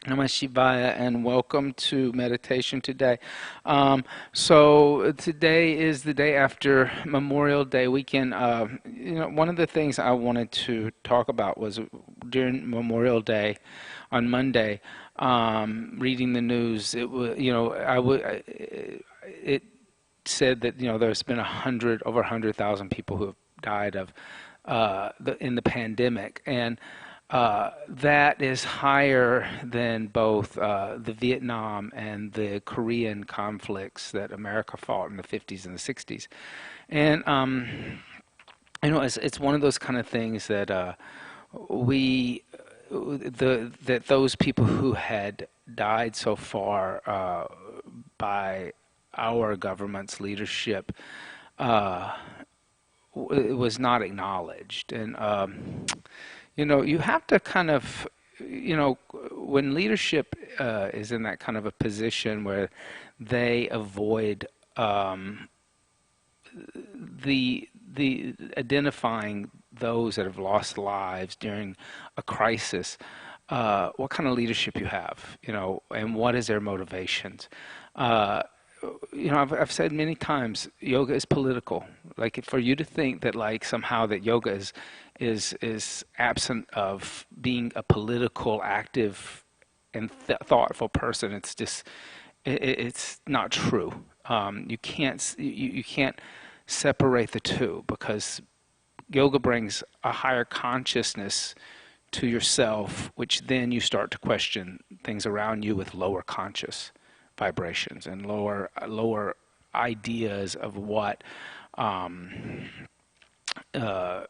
Namah Shivaya, and welcome to meditation today. So today is the day after Memorial Day weekend. One of the things I wanted to talk about was during Memorial Day on Monday, reading the news. It was, it said that there's been over 100,000 people who have died of in the pandemic, and that is higher than both the Vietnam and the Korean conflicts that America fought in the 50s and the 60s. And it's one of those kind of things that we that those people who had died so far by our government's leadership uh, it was not acknowledged. And you have to kind of, when leadership is in that kind of a position where they avoid the identifying those that have lost lives during a crisis, what kind of leadership you have, and what is their motivations. Uh, I've said many times, yoga is political. Like for you to think that like somehow that yoga is absent of being a political, active, and thoughtful person, it's just it's not true. You can't separate the two because yoga brings a higher consciousness to yourself, which then you start to question things around you with lower conscious vibrations and lower ideas of what um, uh,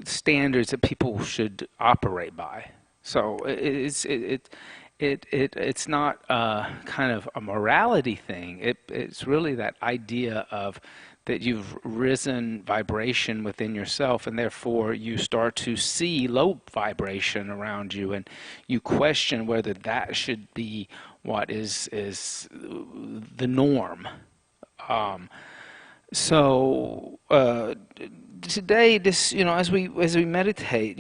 standards that people should operate by. So it's not kind of a morality thing. It's really that idea of that you've risen vibration within yourself, and therefore you start to see low vibration around you, and you question whether that should be what is the norm. Um, so today, this as we meditate,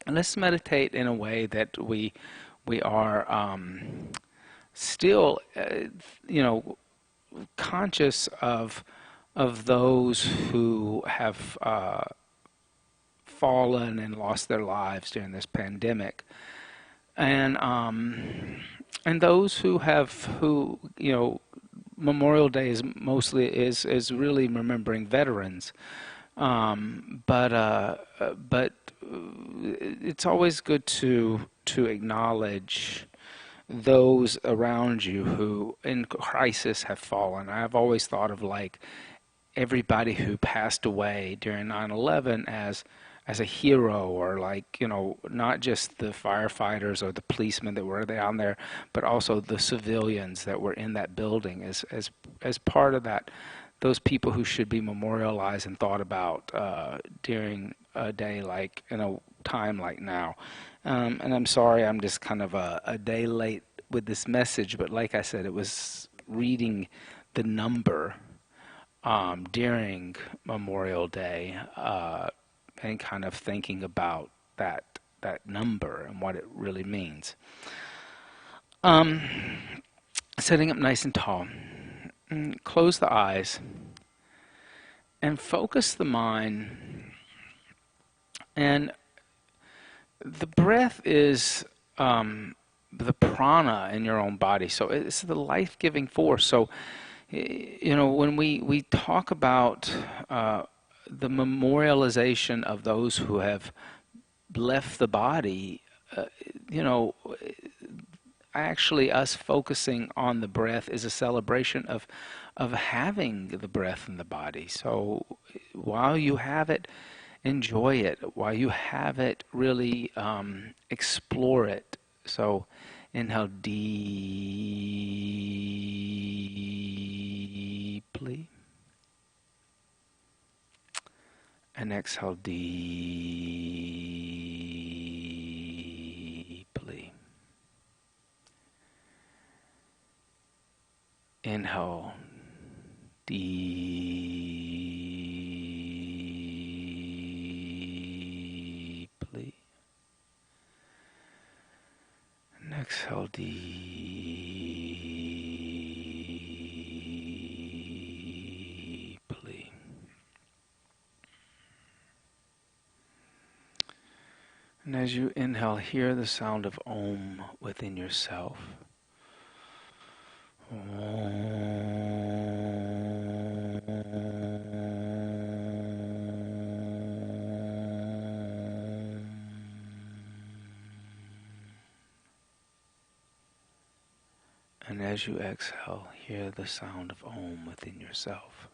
let's meditate in a way that we are still, conscious of those who have fallen and lost their lives during this pandemic, and those who Memorial Day is mostly is really remembering veterans, but it's always good to acknowledge those around you who in crisis have fallen. I've always thought of like everybody who passed away during 9/11 as a hero, or like, not just the firefighters or the policemen that were down there, but also the civilians that were in that building as part of that, those people who should be memorialized and thought about during a day like in a time like now. And I'm sorry, I'm just kind of a day late with this message, but like I said, it was reading the number during Memorial Day, and kind of thinking about that number and what it really means. Um, Sitting up nice and tall, close the eyes, and focus the mind. And the breath is the prana in your own body, so it's the life-giving force. So when we talk about the memorialization of those who have left the body, uh, you know, actually us focusing on the breath is a celebration of having the breath in the body. So while you have it, enjoy it. While you have it, really explore it. So inhale deeply and exhale deeply. Inhale deeply. exhale deeply. And as you inhale, hear the sound of Om within yourself. And as you exhale, hear the sound of Om within yourself.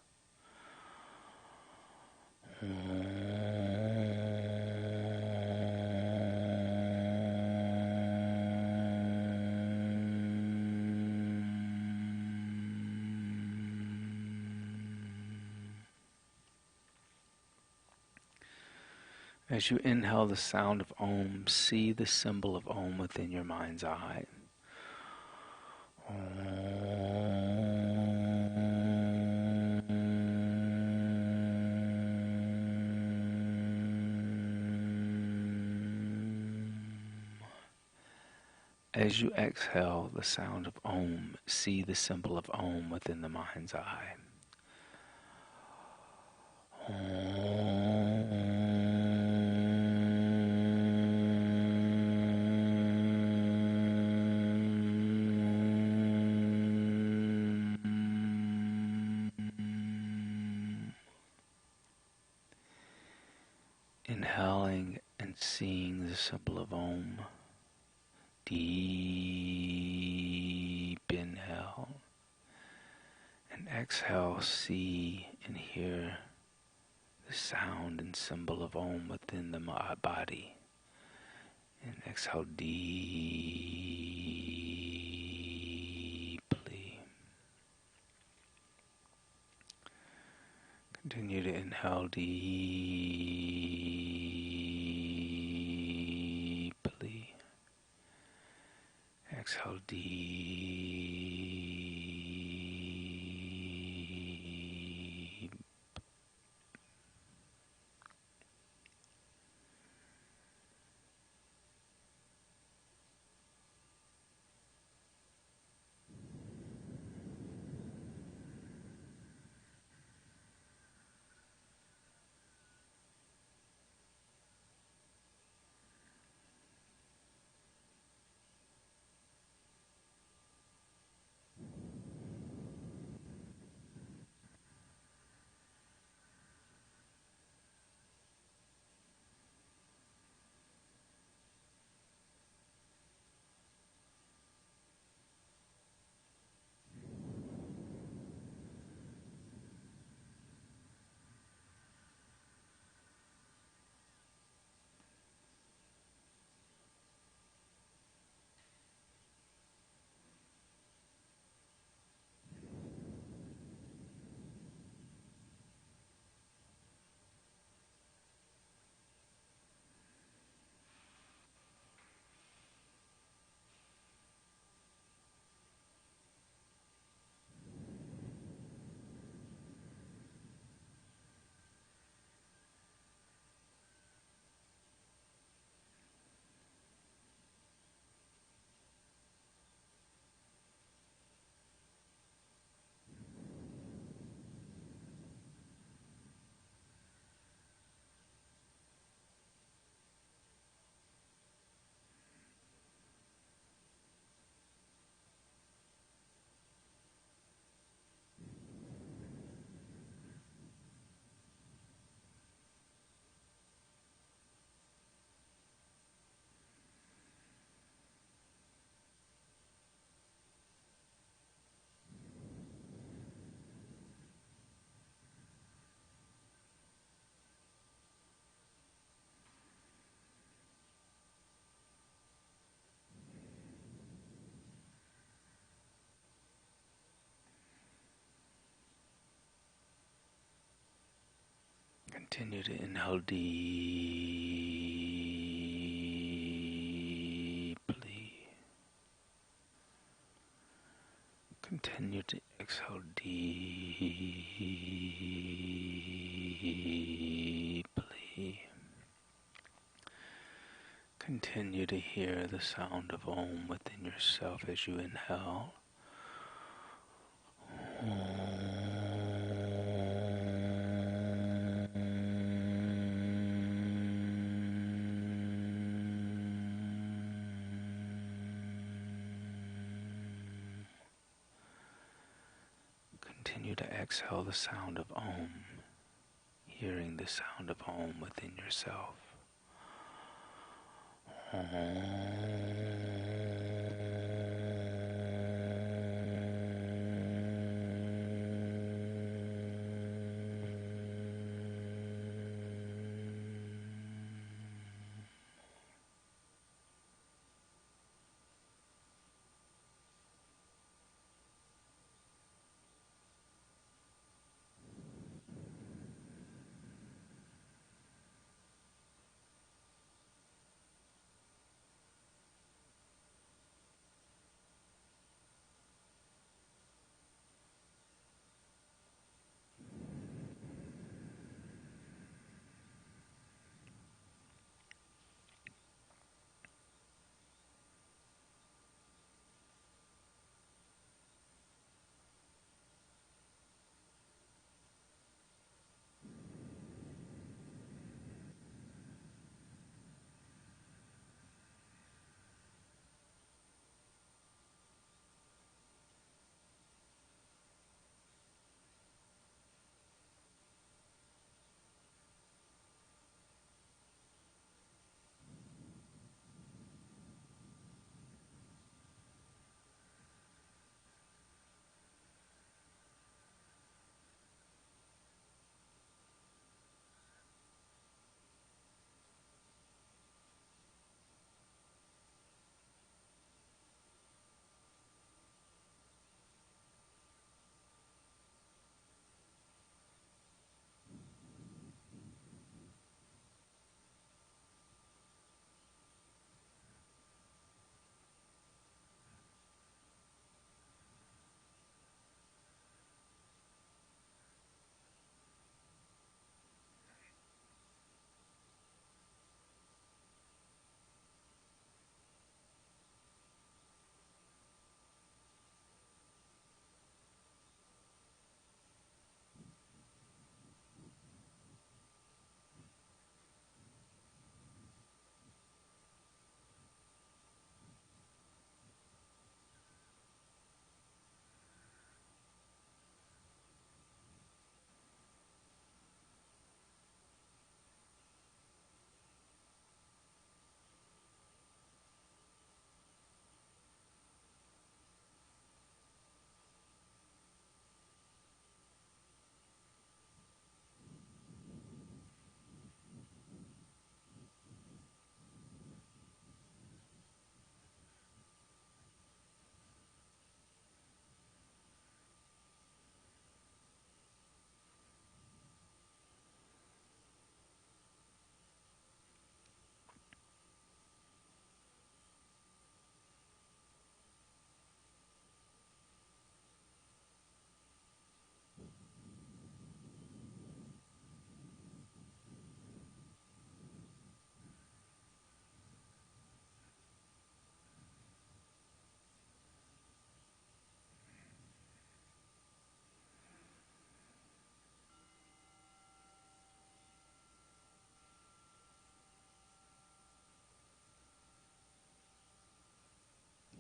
As you inhale the sound of Om, see the symbol of Om within your mind's eye. As you exhale the sound of Om, see the symbol of Om within the mind's eye. Inhaling and seeing the symbol of Om. Deep inhale. And exhale, see and hear the sound and symbol of Om within the body. And exhale deeply. Continue to inhale deeply. Exhale deep. Continue to inhale deeply. Continue to exhale deeply. Continue to hear the sound of Om within yourself as you inhale. Continue to exhale the sound of Om, hearing the sound of Om within yourself.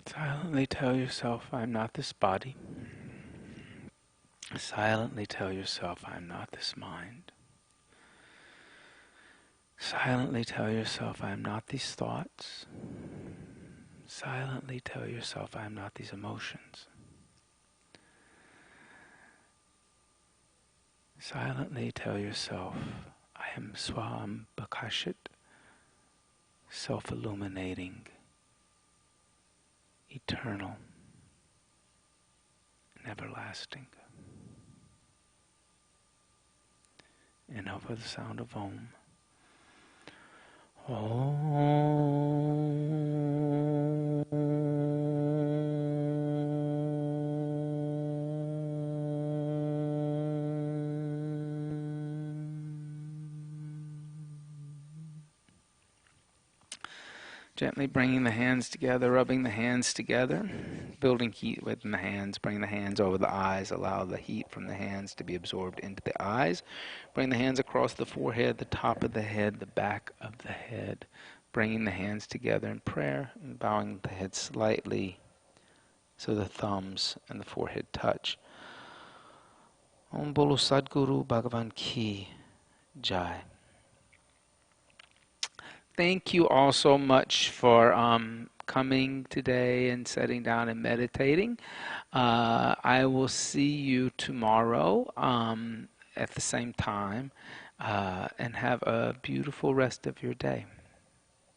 Silently tell yourself, I'm not this body. Silently tell yourself, I'm not this mind. Silently tell yourself, I am not these thoughts. Silently tell yourself, I am not these emotions. Silently tell yourself, I am Swam Bakashit, self-illuminating, eternal, and everlasting. Inhale for the sound of Om. Gently bringing the hands together, rubbing the hands together, building heat within the hands. Bring the hands over the eyes. Allow the heat from the hands to be absorbed into the eyes. Bring the hands across the forehead, the top of the head, the back of the head. Bringing the hands together in prayer and bowing the head slightly so the thumbs and the forehead touch. Om Bolo Sadguru Bhagavan Ki Jai. Thank you all so much for coming today and sitting down and meditating. I will see you tomorrow at the same time, and have a beautiful rest of your day.